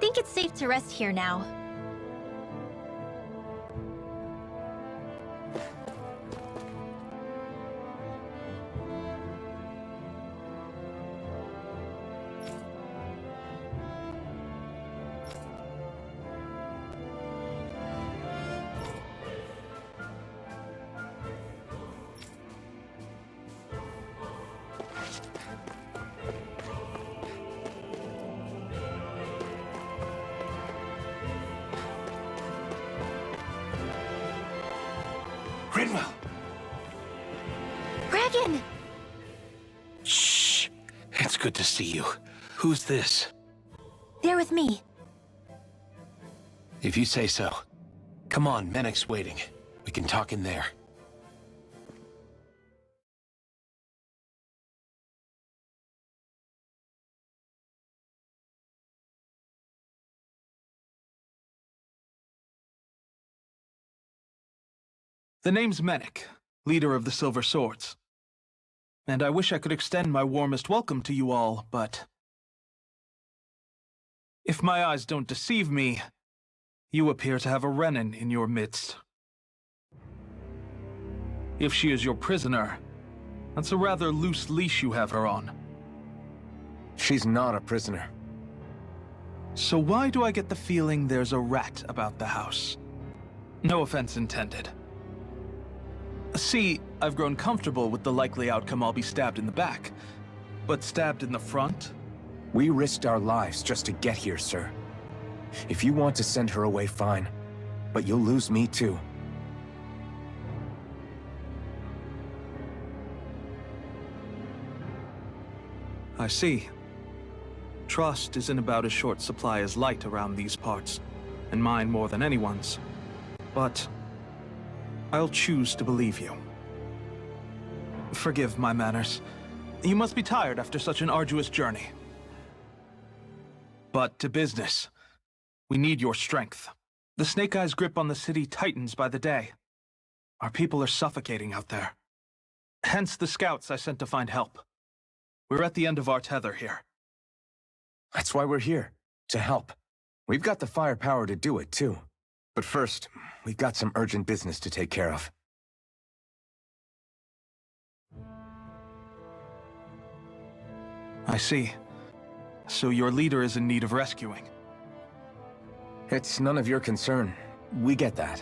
think it's safe to rest here now. Rinwell! Dragon! Shh! It's good to see you. Who's this? They're with me. If you say so. Come on, Menek's waiting. We can talk in there. The name's Menek, leader of the Silver Swords. And I wish I could extend my warmest welcome to you all, but... if my eyes don't deceive me, you appear to have a Renin in your midst. If she is your prisoner, that's a rather loose leash you have her on. She's not a prisoner. So why do I get the feeling there's a rat about the house? No offense intended. See, I've grown comfortable with the likely outcome I'll be stabbed in the back. But stabbed in the front? We risked our lives just to get here, sir. If you want to send her away, fine. But you'll lose me too. I see. Trust isn't about as short supply as light around these parts, and mine more than anyone's. But I'll choose to believe you. Forgive my manners. You must be tired after such an arduous journey. But to business. We need your strength. The Snake Eyes' grip on the city tightens by the day. Our people are suffocating out there. Hence the scouts I sent to find help. We're at the end of our tether here. That's why we're here, to help. We've got the firepower to do it, too. But first, we've got some urgent business to take care of. I see. So your leader is in need of rescuing. It's none of your concern. We get that.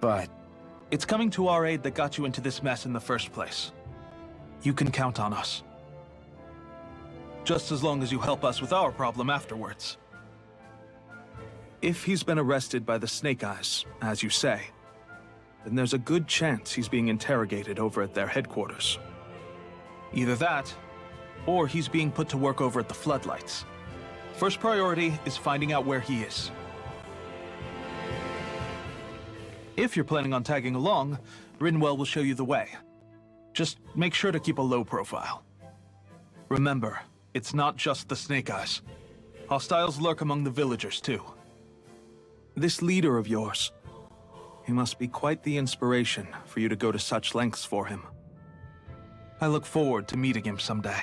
But it's coming to our aid that got you into this mess in the first place. You can count on us. Just as long as you help us with our problem afterwards. If he's been arrested by the Snake Eyes, as you say, then there's a good chance he's being interrogated over at their headquarters. Either that, or he's being put to work over at the Floodlights. First priority is finding out where he is. If you're planning on tagging along, Rinwell will show you the way. Just make sure to keep a low profile. Remember, it's not just the Snake Eyes. Hostiles lurk among the villagers, too. This leader of yours, he must be quite the inspiration for you to go to such lengths for him. I look forward to meeting him someday.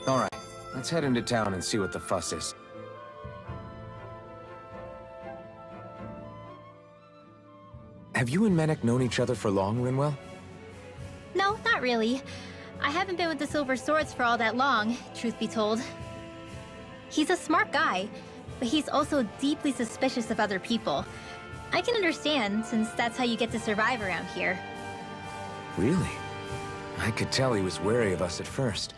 all right, let's head into town and see what the fuss is. Have you and Menek known each other for long, Rinwell? No, not really. I haven't been with the Silver Swords for all that long, truth be told. He's a smart guy, but he's also deeply suspicious of other people. I can understand, since that's how you get to survive around here. Really? I could tell he was wary of us at first,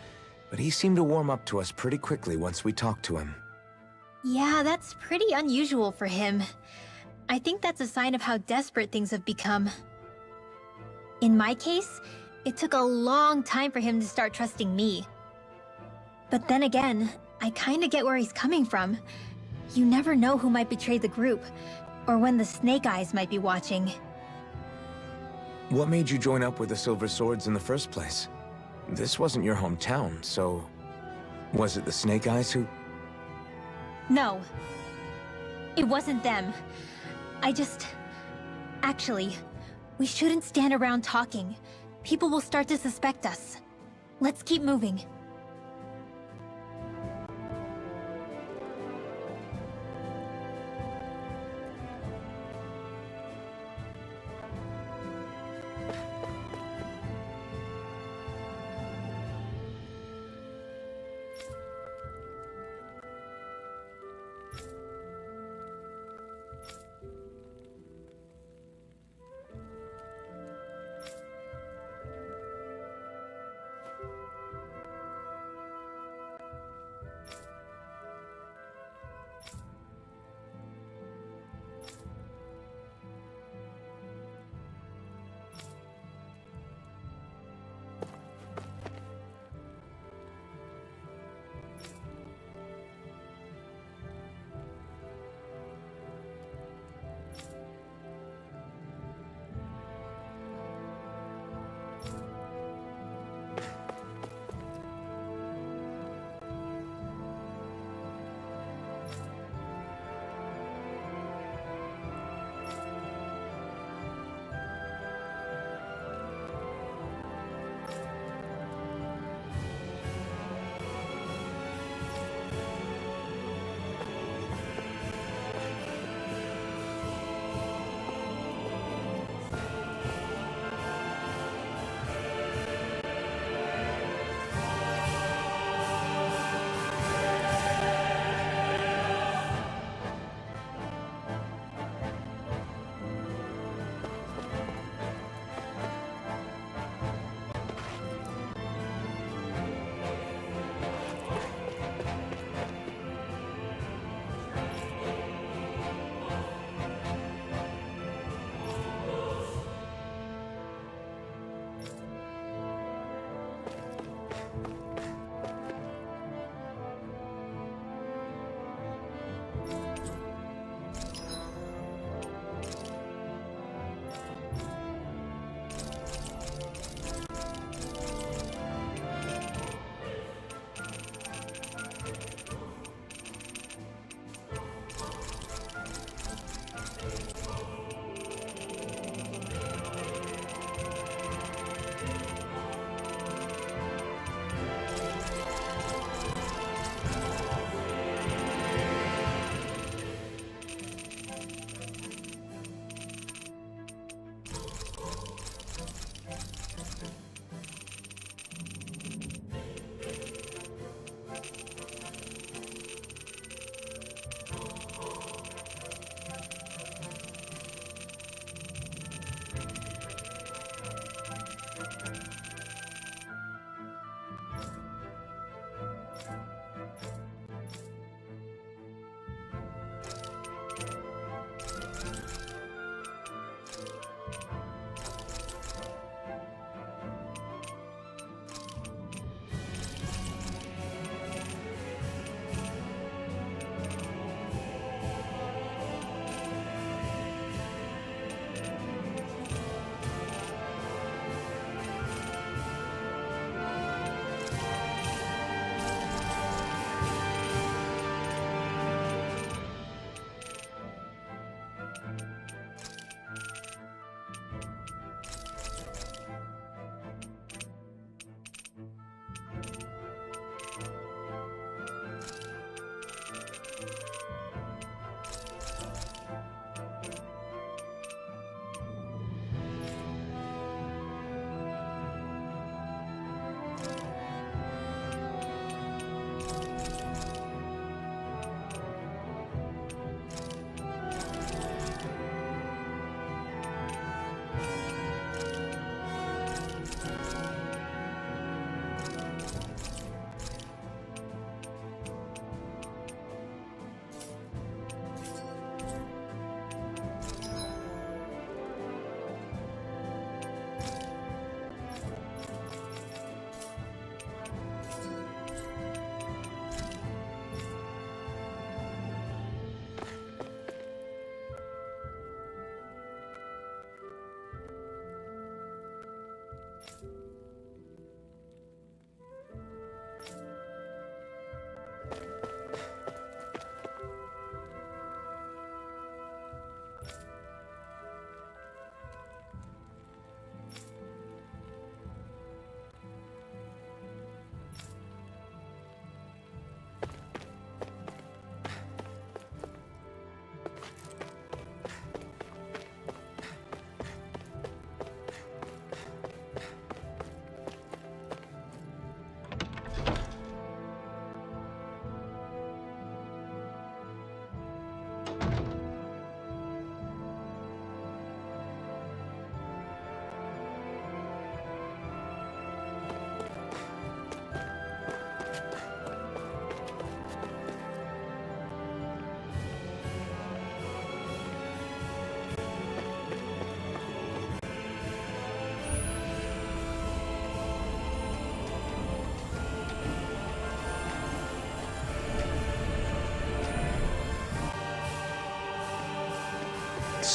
but he seemed to warm up to us pretty quickly once we talked to him. Yeah, that's pretty unusual for him. I think that's a sign of how desperate things have become. In my case, it took a long time for him to start trusting me. But then again, I kinda get where he's coming from. You never know who might betray the group, or when the Snake Eyes might be watching. What made you join up with the Silver Swords in the first place? This wasn't your hometown, so... was it the Snake Eyes who... No. It wasn't them. Actually, We shouldn't stand around talking. People will start to suspect us. Let's keep moving.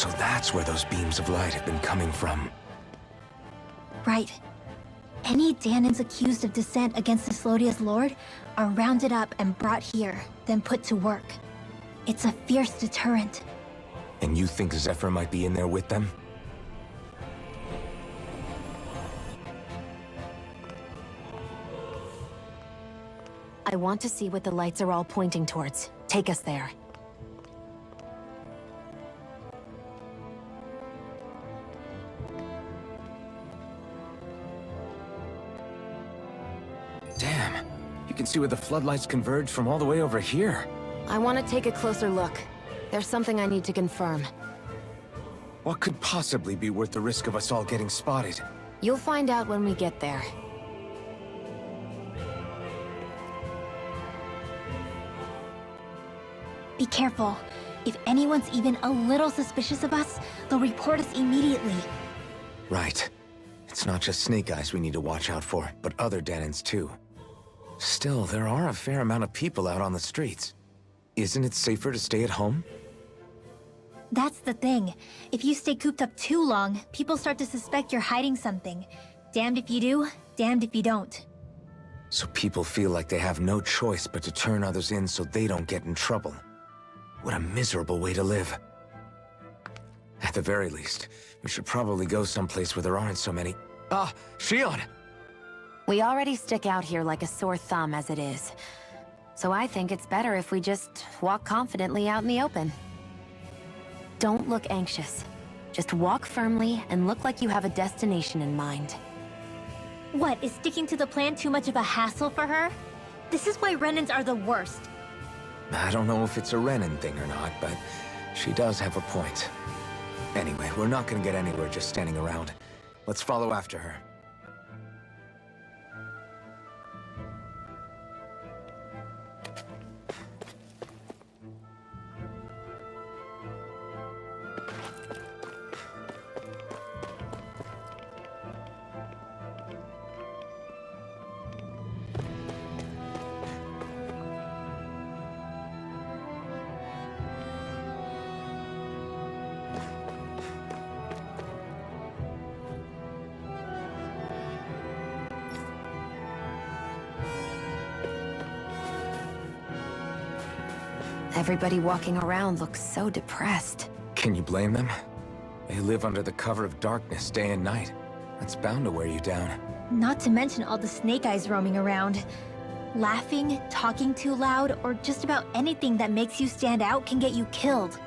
So that's where those beams of light have been coming from. Right. Any Danans accused of dissent against Cyslodia's lord are rounded up and brought here, then put to work. It's a fierce deterrent. And you think Zephyr might be in there with them? I want to see what the lights are all pointing towards. Take us there. Damn. You can see where the floodlights converge from all the way over here. I want to take a closer look. There's something I need to confirm. What could possibly be worth the risk of us all getting spotted? You'll find out when we get there. Be careful. If anyone's even a little suspicious of us, they'll report us immediately. Right. It's not just Snake Eyes we need to watch out for, but other Danans too. Still, there are a fair amount of people out on the streets. Isn't it safer to stay at home? That's the thing. If you stay cooped up too long, people start to suspect you're hiding something. Damned if you do, damned if you don't. So people feel like they have no choice but to turn others in so they don't get in trouble. What a miserable way to live. At the very least, we should probably go someplace where there aren't so many... Ah, Shion! We already stick out here like a sore thumb as it is. So I think it's better if we just walk confidently out in the open. Don't look anxious. Just walk firmly and look like you have a destination in mind. What, is sticking to the plan too much of a hassle for her? This is why Renans are the worst. I don't know if it's a Renan thing or not, but she does have a point. Anyway, we're not gonna get anywhere just standing around. Let's follow after her. Everybody walking around looks so depressed. Can you blame them? They live under the cover of darkness day and night. That's bound to wear you down. Not to mention all the Snake Eyes roaming around. Laughing, talking too loud, or just about anything that makes you stand out can get you killed.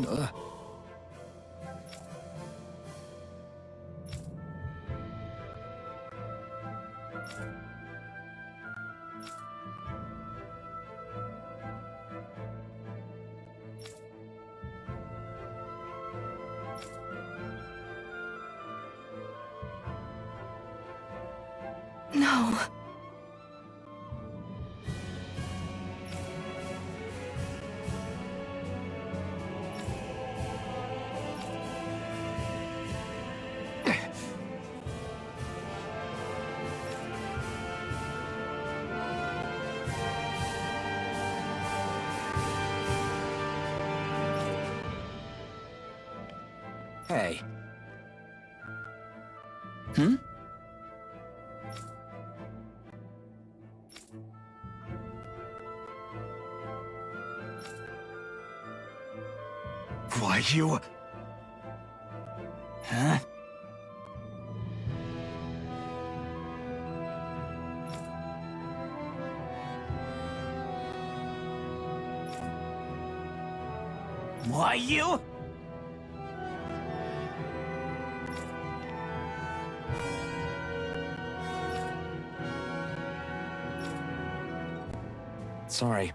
Ugh. No. Hey. Hmm? Why, you... Huh? Why, you... Sorry.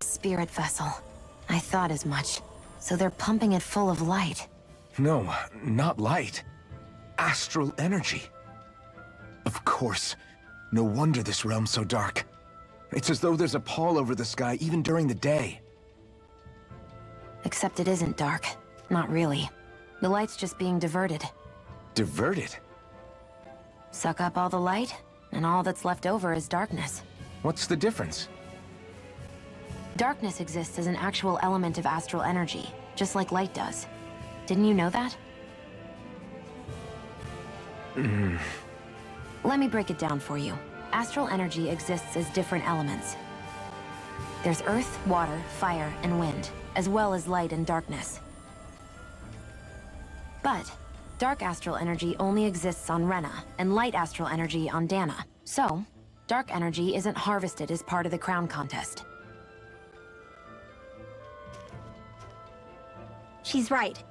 Spirit vessel. I thought as much. So they're pumping it full of light. No, not light. Astral energy. Of course. No wonder this realm's so dark. It's as though there's a pall over the sky even during the day. Except it isn't dark. Not really. The light's just being diverted. Diverted? Suck up all the light, and all that's left over is darkness. What's the difference? Darkness exists as an actual element of astral energy, just like light does. Didn't you know that? Let me break it down for you. astral energy exists as different elements. There's earth, water, fire, and wind, as well as light and darkness. But dark astral energy only exists on Rena, and light astral energy on Dana. So, dark energy isn't harvested as part of the crown contest. She's right.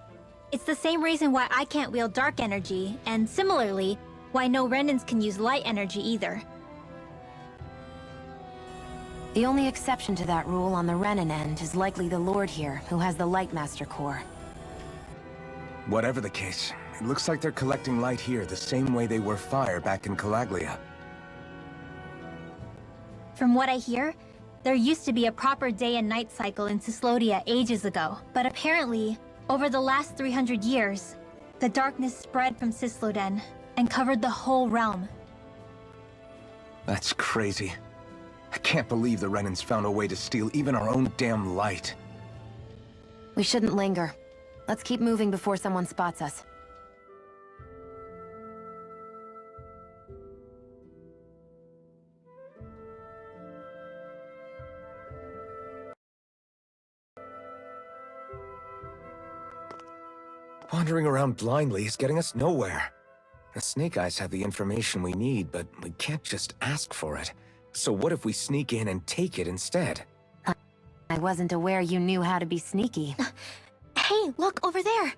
It's the same reason why I can't wield dark energy, and similarly, why no Renans can use light energy either. The only exception to that rule on the Renan end is likely the Lord here, who has the Light Master core. Whatever the case, it looks like they're collecting light here the same way they were fire back in Calaglia. From what I hear, there used to be a proper day and night cycle in Cyslodia ages ago, but apparently, over the last 300 years, the darkness spread from Cysloden and covered the whole realm. That's crazy. I can't believe the Renans found a way to steal even our own damn light. We shouldn't linger. Let's keep moving before someone spots us. Wandering around blindly is getting us nowhere. The Snake Eyes have the information we need, but we can't just ask for it. So what if we sneak in and take it instead? I wasn't aware you knew how to be sneaky. Hey, look over there!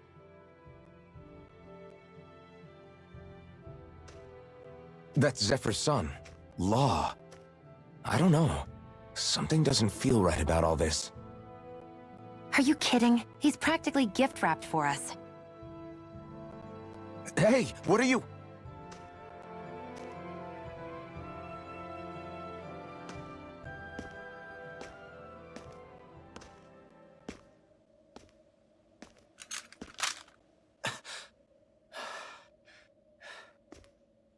That's Zephyr's son, Law. I don't know. Something doesn't feel right about all this. Are you kidding? He's practically gift-wrapped for us. Hey, what are you...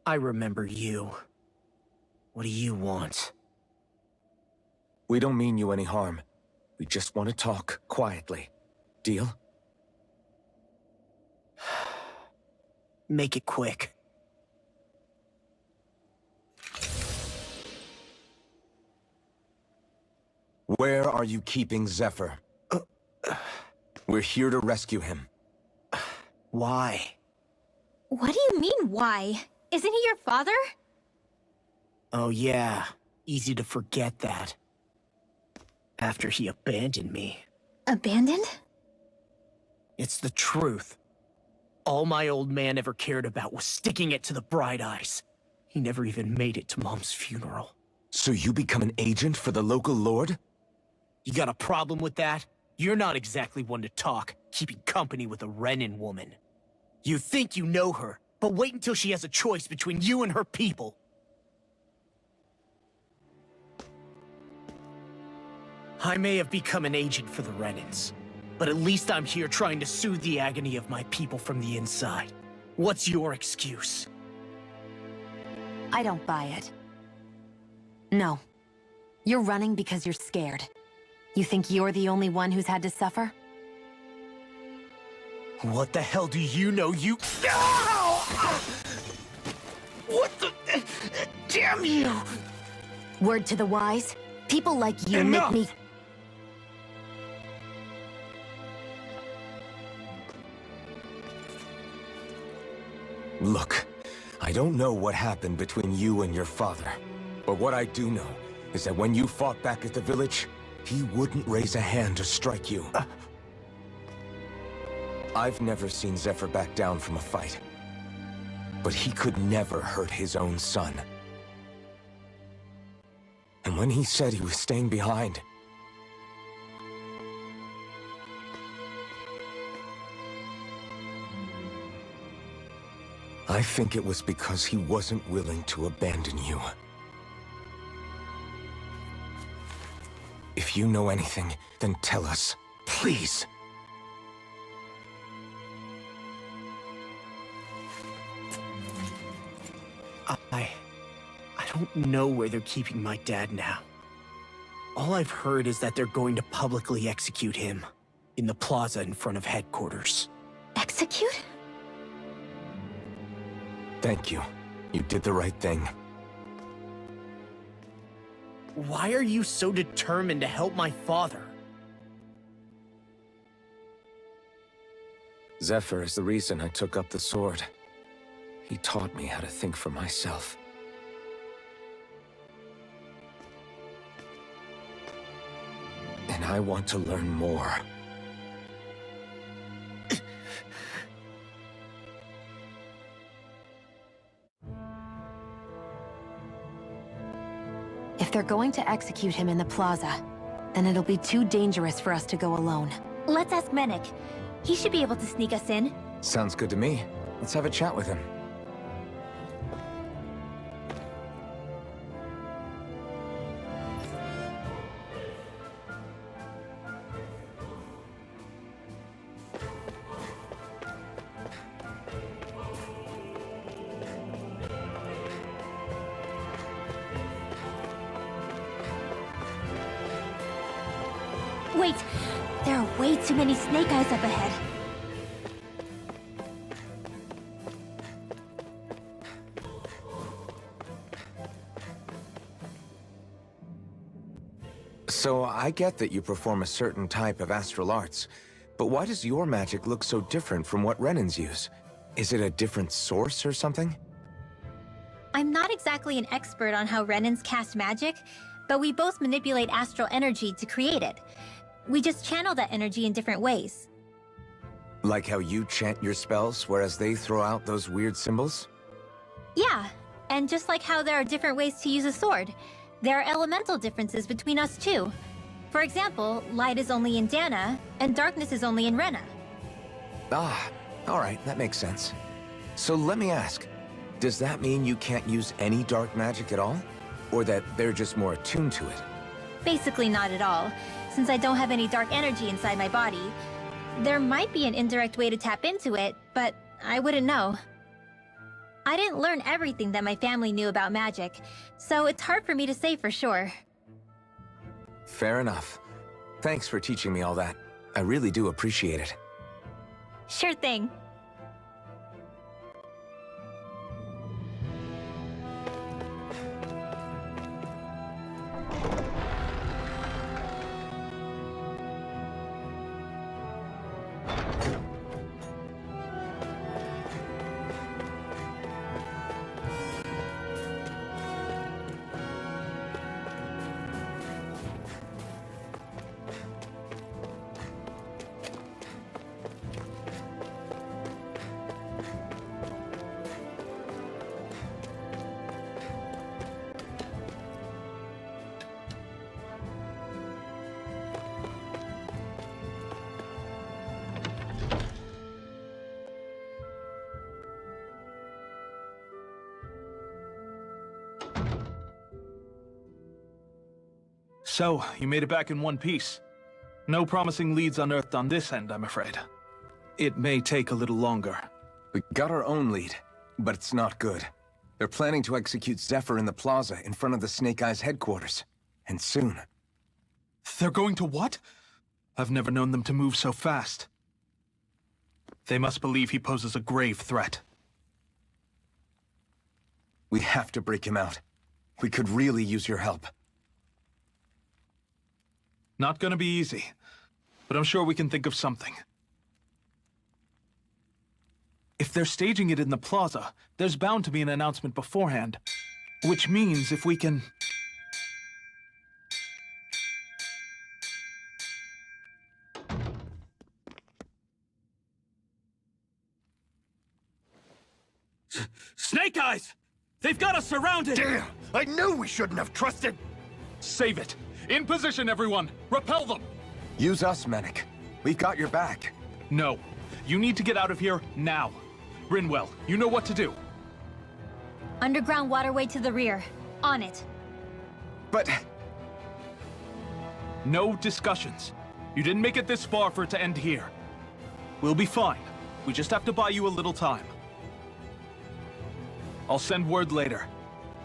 I remember you. What do you want? We don't mean you any harm. We just want to talk quietly. Deal? Make it quick. Where are you keeping Zephyr? We're here to rescue him. Why? What do you mean, why? Isn't he your father? Oh yeah, easy to forget that. After he abandoned me. Abandoned? It's the truth. All my old man ever cared about was sticking it to the Bright Eyes. He never even made it to Mom's funeral. So you become an agent for the local lord? You got a problem with that? You're not exactly one to talk, keeping company with a Renan woman. You think you know her, but wait until she has a choice between you and her people. I may have become an agent for the Renans, but at least I'm here trying to soothe the agony of my people from the inside. What's your excuse? I don't buy it. No. You're running because you're scared. You think you're the only one who's had to suffer? What the hell do you know, you— Ow! What the— Damn you! Word to the wise, people like you Enough! make me— Look, I don't know what happened between you and your father. But what I do know is that when you fought back at the village, he wouldn't raise a hand to strike you. I've never seen Zephyr back down from a fight. But he could never hurt his own son. And when he said he was staying behind, I think it was because he wasn't willing to abandon you. If you know anything, then tell us, please. I don't know where they're keeping my dad now. All I've heard is that they're going to publicly execute him in the plaza in front of headquarters. Execute? Thank you. You did the right thing. Why are you so determined to help my father? Zephyr is the reason I took up the sword. He taught me how to think for myself. And I want to learn more. If they're going to execute him in the plaza, then it'll be too dangerous for us to go alone. Let's ask Menik. He should be able to sneak us in. Sounds good to me. Let's have a chat with him. Wait, there are way too many snake eyes up ahead. So I get that you perform a certain type of astral arts, but why does your magic look so different from what Renan's use? Is it a different source or something? I'm not exactly an expert on how Renans cast magic, but we both manipulate astral energy to create it. We just channel that energy in different ways. Like how you chant your spells, whereas they throw out those weird symbols? Yeah, and just like how there are different ways to use a sword, there are elemental differences between us too. For example, light is only in Dana, and darkness is only in Rena. Ah, alright, that makes sense. So let me ask, does that mean you can't use any dark magic at all? Or that they're just more attuned to it? Basically not at all, since I don't have any dark energy inside my body. There might be an indirect way to tap into it, but I wouldn't know. I didn't learn everything that my family knew about magic, so it's hard for me to say for sure. Fair enough. Thanks for teaching me all that. I really do appreciate it. Sure thing. So, you made it back in one piece. No promising leads unearthed on this end, I'm afraid. It may take a little longer. We got our own lead, but it's not good. They're planning to execute Zephyr in the plaza in front of the Snake Eyes headquarters. And soon. They're going to what? I've never known them to move so fast. They must believe he poses a grave threat. We have to break him out. We could really use your help. Not gonna be easy, but I'm sure we can think of something. If they're staging it in the plaza, there's bound to be an announcement beforehand. Which means if we can... Snake Eyes! They've got us surrounded! Damn! I knew we shouldn't have trusted! Save it! In position, everyone! Repel them! Use us, Menik. We've got your back. No. You need to get out of here now. Rinwell, you know what to do. Underground waterway to the rear. On it. But... No discussions. You didn't make it this far for it to end here. We'll be fine. We just have to buy you a little time. I'll send word later.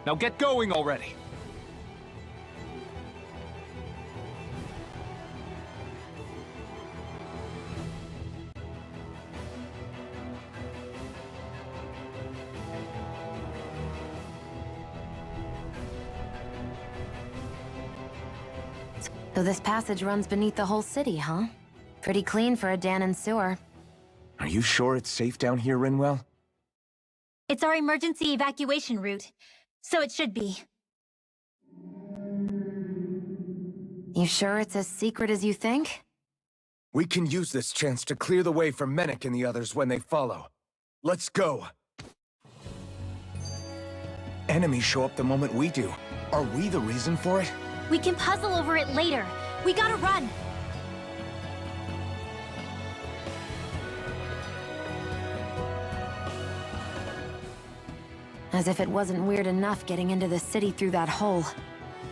Now get going already. So this passage runs beneath the whole city, huh? Pretty clean for a Danon sewer. Are you sure it's safe down here, Rinwell? It's our emergency evacuation route, so it should be. You sure it's as secret as you think? We can use this chance to clear the way for Menek and the others when they follow. Let's go! Enemies show up the moment we do. Are we the reason for it? We can puzzle over it later. We gotta run. As if it wasn't weird enough getting into the city through that hole.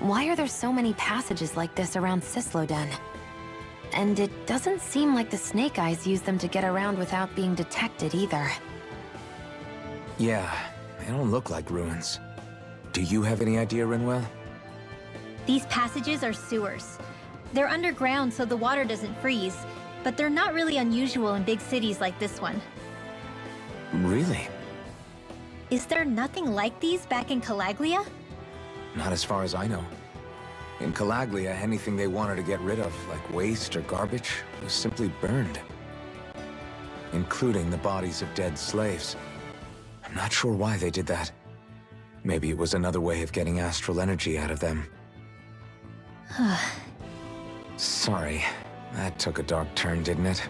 Why are there so many passages like this around Cisloden? And it doesn't seem like the Snake Eyes use them to get around without being detected either. Yeah, they don't look like ruins. Do you have any idea, Rinwell? These passages are sewers. They're underground so the water doesn't freeze, but they're not really unusual in big cities like this one. Really? Is there nothing like these back in Calaglia? Not as far as I know. In Calaglia, anything they wanted to get rid of, like waste or garbage, was simply burned. Including the bodies of dead slaves. I'm not sure why they did that. Maybe it was another way of getting astral energy out of them. Sorry, that took a dark turn, didn't it?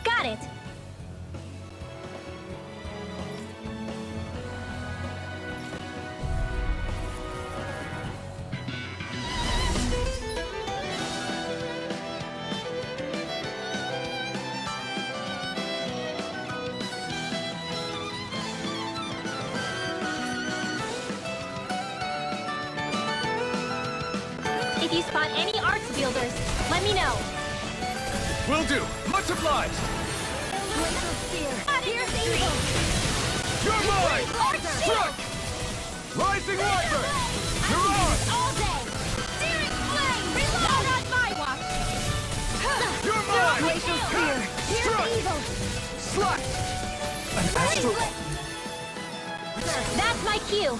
Got it! If you spot any arts wielders, let me know. Will do! Much obliged! You're mine! Struck! Rising Wyvern! You're on! All day! Searing flame! Reload on my watch! You're mine! Glacial spear! Struck! Slash! An astral... That's my cue!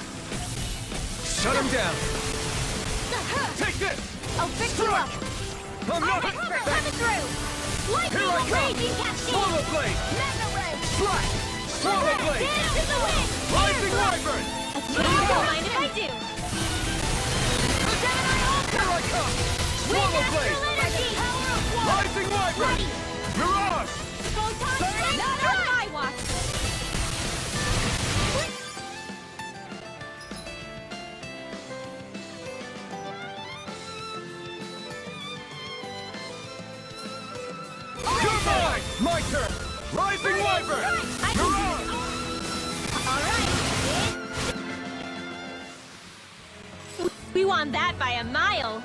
Shut him down! Take this! I'll fix you up! I'm not... Coming through! Lightning Here I will come! raging cascade! Swallow Blade! Mega ray! Slash! Swallow Blade! Dance in the wind! Rising Wyvern! Don't mind if I do! Here I come! Swallow Blade! Rising Wyvern! Mirage! Not on my watch! You're mine! My turn! Rising Wyvern! You're on! We won that by a mile!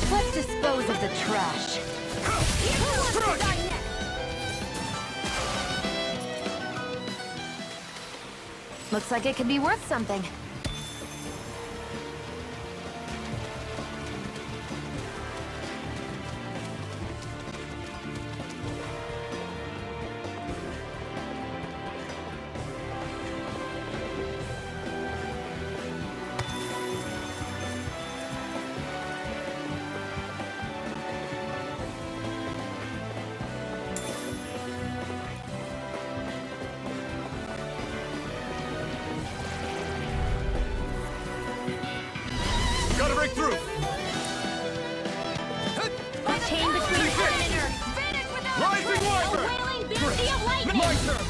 Let's dispose of the trash. Looks like it could be worth something. break through! The chain between heaven and earth. Vanish without Rising a Wyvern! wailing beauty of lightning. My turn!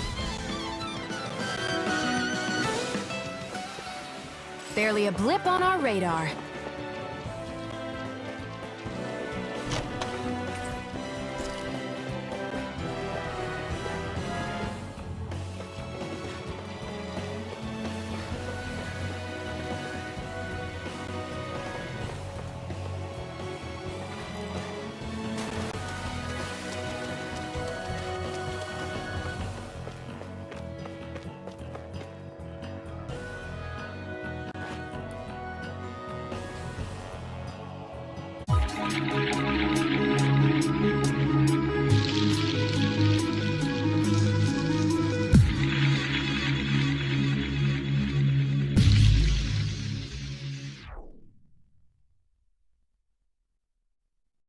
Barely a blip on our radar.